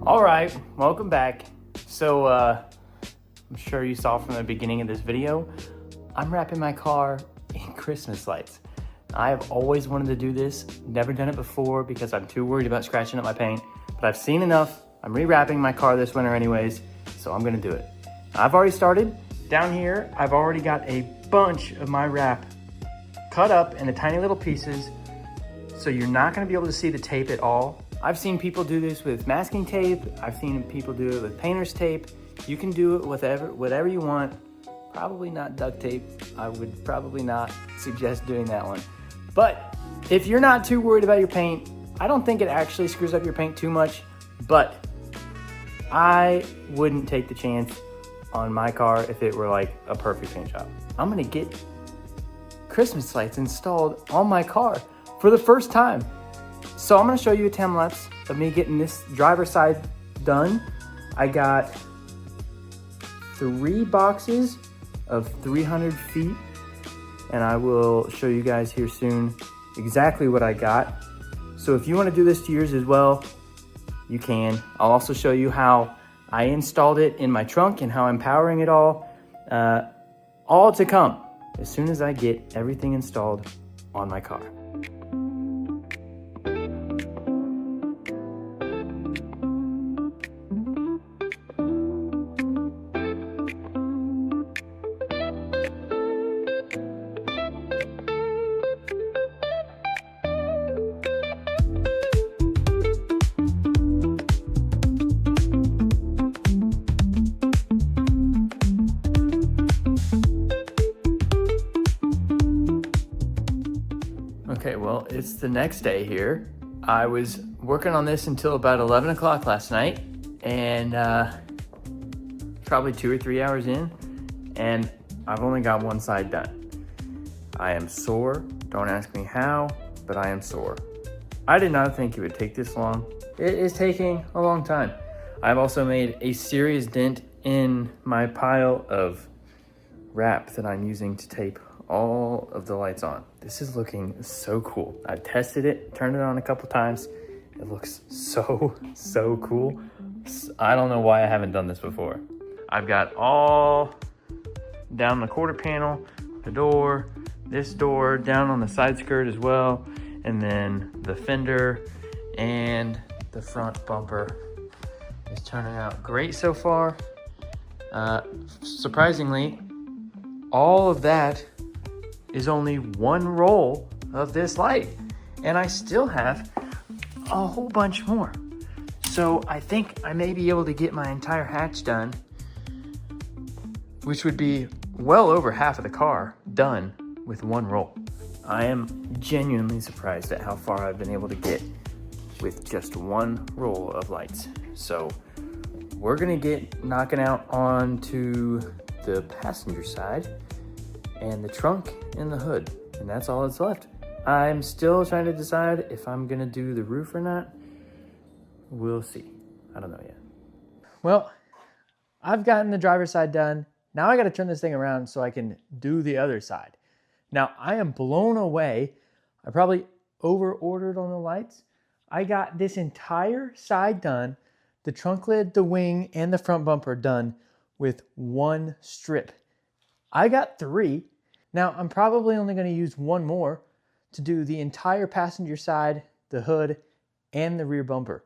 All right, welcome back. So I'm sure you saw from the beginning of this video, I'm wrapping my car in Christmas lights. I have always wanted to do this, never done it before because I'm too worried about scratching up my paint, but I've seen enough. I'm rewrapping my car this winter anyways, so I'm gonna do it. I've already started. Down here, I've already got a bunch of my wrap cut up into tiny little pieces, so you're not gonna be able to see the tape at all. I've seen people do this with masking tape. I've seen people do it with painter's tape. You can do it with whatever you want. Probably not duct tape. I would probably not suggest doing that one. But if you're not too worried about your paint, I don't think it actually screws up your paint too much, but I wouldn't take the chance on my car if it were like a perfect paint job. I'm gonna get Christmas lights installed on my car for the first time. So I'm gonna show you a time lapse of me getting this driver's side done. I got 3 boxes of 300 feet, and I will show you guys here soon exactly what I got. So if you wanna do this to yours as well, you can. I'll also show you how I installed it in my trunk and how I'm powering it all to come as soon as I get everything installed on my car. Okay, well, it's the next day here. I was working on this until about 11 o'clock last night, and probably 2 or 3 hours in, and I've only got one side done. I am sore. Don't ask me how, but I am sore. I did not think it would take this long. It is taking a long time. I've also made a serious dent in my pile of wrap that I'm using to tape all of the lights on. This is looking so cool. I've tested it, turned it on a couple times. It looks so cool. I don't know why I haven't done this before. I've got all down the quarter panel, the door, this door, down on the side skirt as well, and then the fender and the front bumper is turning out great so far. Surprisingly, all of that is only one roll of this light, and I still have a whole bunch more. So I think I may be able to get my entire hatch done, which would be well over half of the car done with one roll. I am genuinely surprised at how far I've been able to get with just one roll of lights. So we're gonna get knocking out onto the passenger side and the trunk and the hood, and that's all that's left. I'm still trying to decide if I'm gonna do the roof or not. We'll see. I don't know yet. Well, I've gotten the driver's side done. Now I gotta turn this thing around so I can do the other side. Now I am blown away. I probably over-ordered on the lights. I got this entire side done, the trunk lid, the wing, and the front bumper done with one strip. I got 3. Now I'm probably only going to use one more to do the entire passenger side, the hood, and the rear bumper.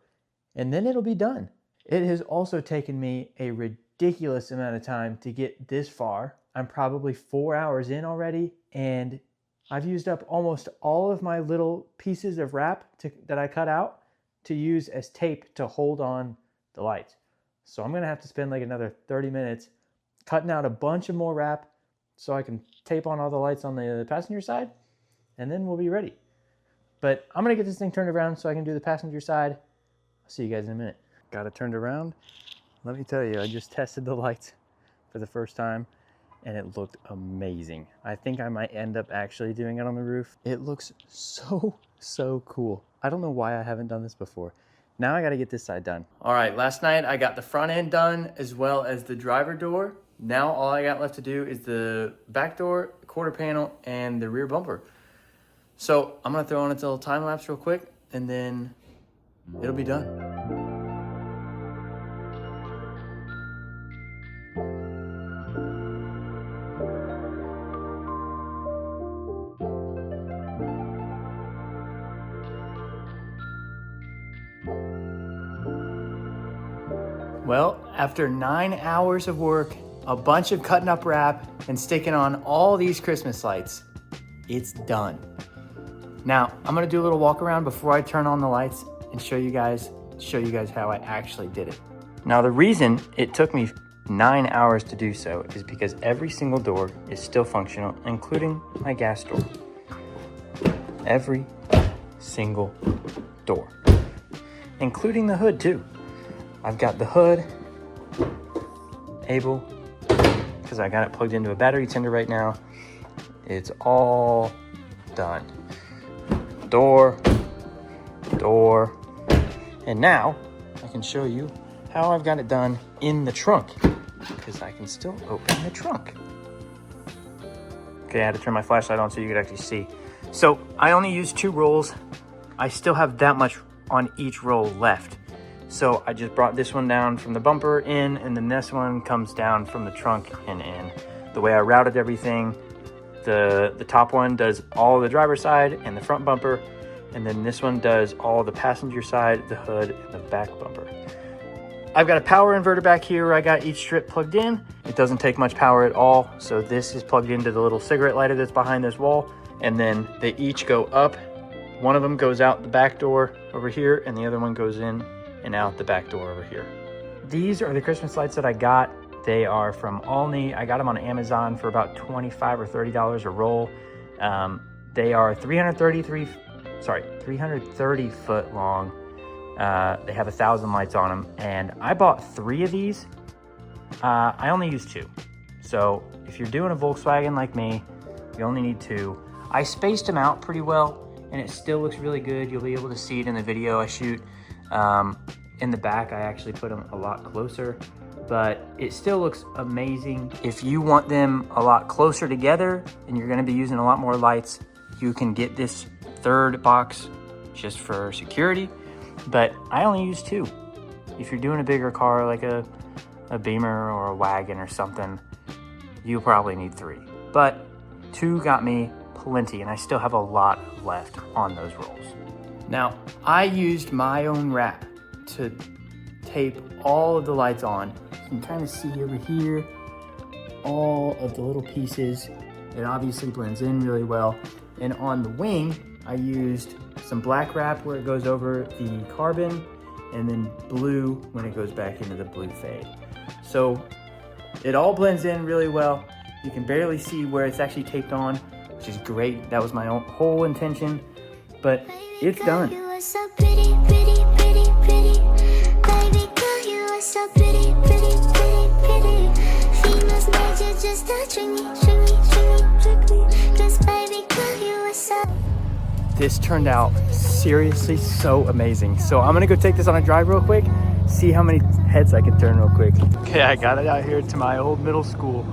And then it'll be done. It has also taken me a ridiculous amount of time to get this far. I'm probably 4 hours in already, and I've used up almost all of my little pieces of wrap that I cut out to use as tape to hold on the lights. So I'm going to have to spend like another 30 minutes cutting out a bunch of more wrap so I can tape on all the lights on the passenger side, and then we'll be ready. But I'm gonna get this thing turned around so I can do the passenger side. I'll see you guys in a minute. Got it turned around. Let me tell you, I just tested the lights for the first time, and it looked amazing. I think I might end up actually doing it on the roof. It looks so cool. I don't know why I haven't done this before. Now I gotta get this side done. All right, last night I got the front end done as well as the driver door. Now all I got left to do is the back door, quarter panel, and the rear bumper. So I'm gonna throw on a little time lapse real quick, and then it'll be done. Well, after 9 hours of work, a bunch of cutting up wrap, and sticking on all these Christmas lights, it's done. Now, I'm gonna do a little walk around before I turn on the lights and show you guys how I actually did it. Now, the reason it took me 9 hours to do so is because every single door is still functional, including my gas door. Every single door, including the hood too. I've got the hood able, because I got it plugged into a battery tender right now. It's all done. Door, and now I can show you how I've got it done in the trunk, because I can still open the trunk. Okay, I had to turn my flashlight on so you could actually see. So I only used 2 rolls. I still have that much on each roll left. So I just brought this one down from the bumper in, and then this one comes down from the trunk and in. The way I routed everything, the top one does all the driver's side and the front bumper, and then this one does all the passenger side, the hood, and the back bumper. I've got a power inverter back here where I got each strip plugged in. It doesn't take much power at all. So this is plugged into the little cigarette lighter that's behind this wall, and then they each go up. One of them goes out the back door over here, and the other one goes in and out the back door over here. These are the Christmas lights that I got. They are from Alney. I got them on Amazon for about $25 or $30 a roll. They are 330 foot long. They have 1,000 lights on them, and I bought 3 of these. I only used 2. So if you're doing a Volkswagen like me, you only need 2. I spaced them out pretty well, and it still looks really good. You'll be able to see it in the video I shoot. In the back, I actually put them a lot closer, but it still looks amazing. If you want them a lot closer together and you're gonna be using a lot more lights, you can get this 3rd box just for security, but I only use 2. If you're doing a bigger car like a Beamer or a wagon or something, you probably need 3. But 2 got me plenty, and I still have a lot left on those rolls. Now, I used my own wrap to tape all of the lights on. You can kind of see over here all of the little pieces. It obviously blends in really well. And on the wing, I used some black wrap where it goes over the carbon, and then blue when it goes back into the blue fade. So it all blends in really well. You can barely see where it's actually taped on, which is great. That was my whole intention, but it's done. You are so pretty, pretty, pretty, pretty. Baby girl, you are so pretty, pretty, pretty, pretty. Females need you just to trick me, trick me, trick me, trick me. 'Cause baby girl, you are so. This turned out seriously so amazing. So I'm gonna go take this on a drive real quick, see how many heads I can turn real quick. Okay, I got it out here to my old middle school.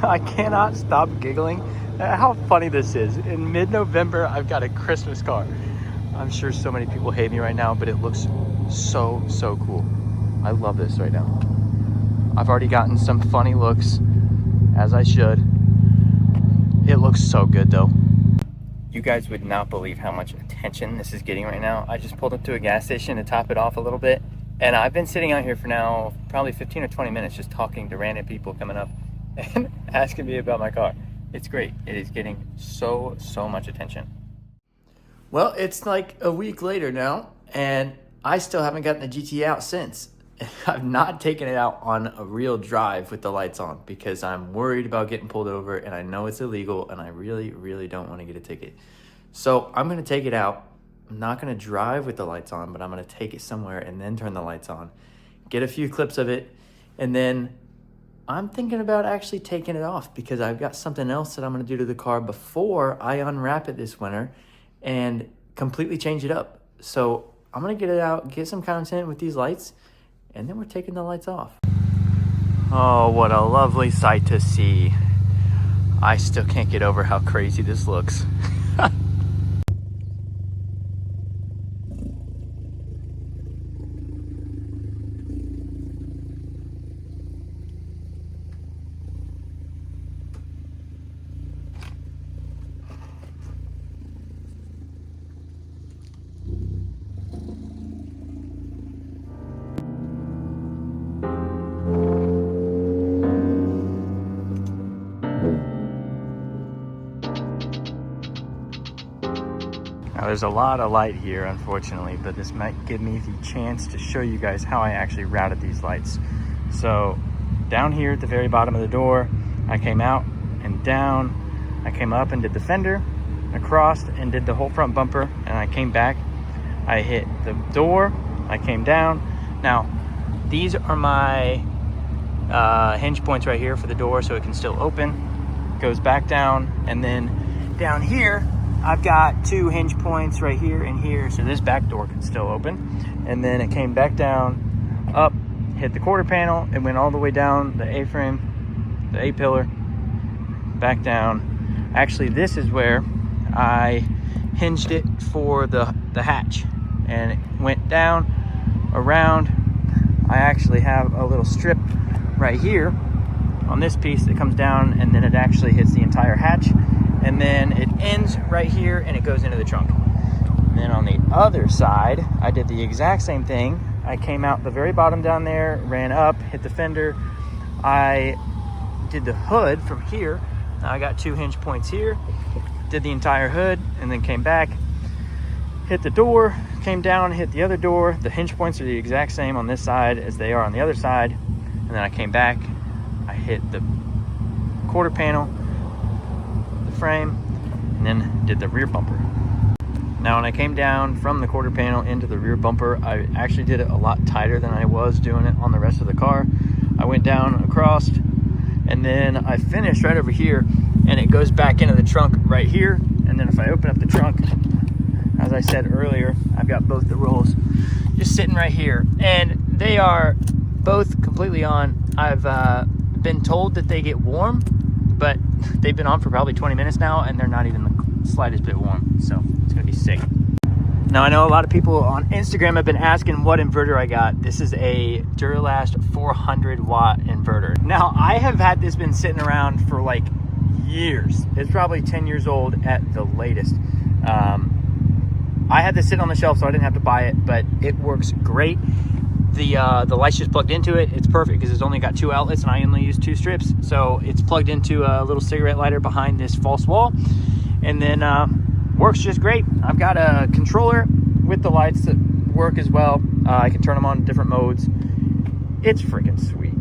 I cannot stop giggling at how funny this is. In mid-November, I've got a Christmas car. I'm sure so many people hate me right now, but it looks so, so cool. I love this right now. I've already gotten some funny looks, as I should. It looks so good though. You guys would not believe how much attention this is getting right now. I just pulled up to a gas station to top it off a little bit, and I've been sitting out here for now probably 15 or 20 minutes just talking to random people coming up and asking me about my car. It's great. It is getting so much attention. Well, it's like a week later now, and I still haven't gotten the GT out since. I've not taken it out on a real drive with the lights on because I'm worried about getting pulled over, and I know it's illegal, and I really don't want to get a ticket. So I'm going to take it out. I'm not going to drive with the lights on, but I'm going to take it somewhere and then turn the lights on, get a few clips of it, and then I'm thinking about actually taking it off because I've got something else that I'm going to do to the car before I unwrap it this winter and completely change it up. So I'm going to get it out, get some content with these lights, and then we're taking the lights off. Oh, what a lovely sight to see. I still can't get over how crazy this looks. Now there's a lot of light here, unfortunately, but this might give me the chance to show you guys how I actually routed these lights. So down here at the very bottom of the door, I came out and down. I came up and did the fender, across and did the whole front bumper, and I came back. I hit the door, I came down. Now, these are my hinge points right here for the door so it can still open. Goes back down, and then down here, I've got 2 hinge points right here and here, so this back door can still open. And then it came back down, up, hit the quarter panel, it went all the way down the A-frame, the A-pillar, back down. Actually, this is where I hinged it for the hatch, and it went down, around. I actually have a little strip right here on this piece that comes down, and then it actually hits the entire hatch. And then it ends right here and it goes into the trunk. And then on the other side, I did the exact same thing. I came out the very bottom down there, ran up, hit the fender. I did the hood from here. Now I got 2 hinge points here, did the entire hood, and then came back, hit the door, came down, hit the other door. The hinge points are the exact same on this side as they are on the other side. And then I came back, I hit the quarter panel, frame, and then did the rear bumper. Now when I came down from the quarter panel into the rear bumper, I actually did it a lot tighter than I was doing it on the rest of the car. I went down across, and then I finished right over here, and it goes back into the trunk right here. And then if I open up the trunk, as I said earlier, I've got both the rolls just sitting right here, and they are both completely on. I've been told that they get warm, but they've been on for probably 20 minutes now, and they're not even the slightest bit warm, so it's gonna be sick. Now, I know a lot of people on Instagram have been asking what inverter I got. This is a Duralast 400 watt inverter. Now, I have had this been sitting around for like years. It's probably 10 years old at the latest. I had this sitting on the shelf, so I didn't have to buy it, but it works great. The light's just plugged into it. It's perfect because it's only got 2 outlets, and I only use 2 strips. So it's plugged into a little cigarette lighter behind this false wall, and then works just great. I've got a controller with the lights that work as well. I can turn them on different modes. It's freaking sweet.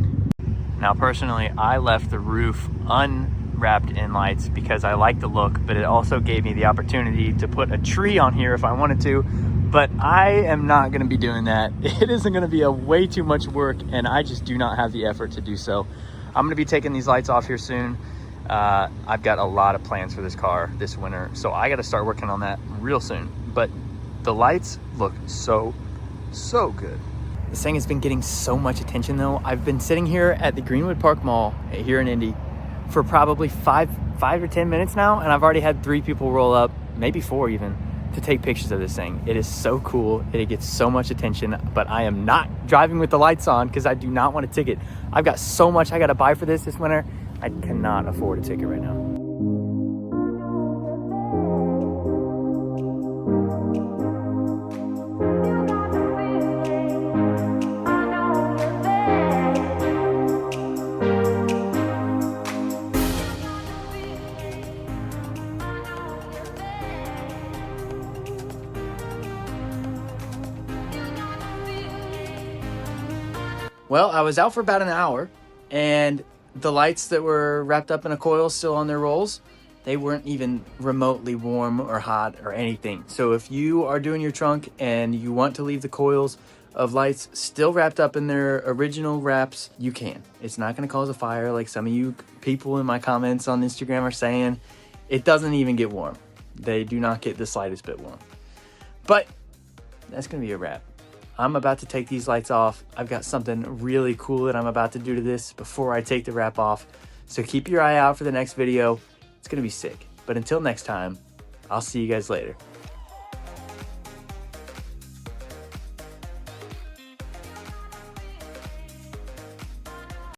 Now, personally, I left the roof unwrapped in lights because I like the look, but it also gave me the opportunity to put a tree on here if I wanted to. But I am not going to be doing that. It isn't going to be way too much work, and I just do not have the effort to do so. I'm going to be taking these lights off here soon. I've got a lot of plans for this car this winter, so I got to start working on that real soon. But the lights look so good. This thing has been getting so much attention, though. I've been sitting here at the Greenwood Park Mall here in Indy for probably 5 or 10 minutes now, and I've already had 3 people roll up, maybe 4 even, to take pictures of this thing. It is so cool. It gets so much attention, but I am not driving with the lights on because I do not want a ticket. I've got so much I got to buy for this winter. I cannot afford a ticket right now. Well, I was out for about an hour, and the lights that were wrapped up in a coil still on their rolls, they weren't even remotely warm or hot or anything. So if you are doing your trunk and you want to leave the coils of lights still wrapped up in their original wraps, you can. It's not going to cause a fire like some of you people in my comments on Instagram are saying. It doesn't even get warm. They do not get the slightest bit warm. But that's going to be a wrap. I'm about to take these lights off. I've got something really cool that I'm about to do to this before I take the wrap off. So keep your eye out for the next video. It's going to be sick. But until next time, I'll see you guys later.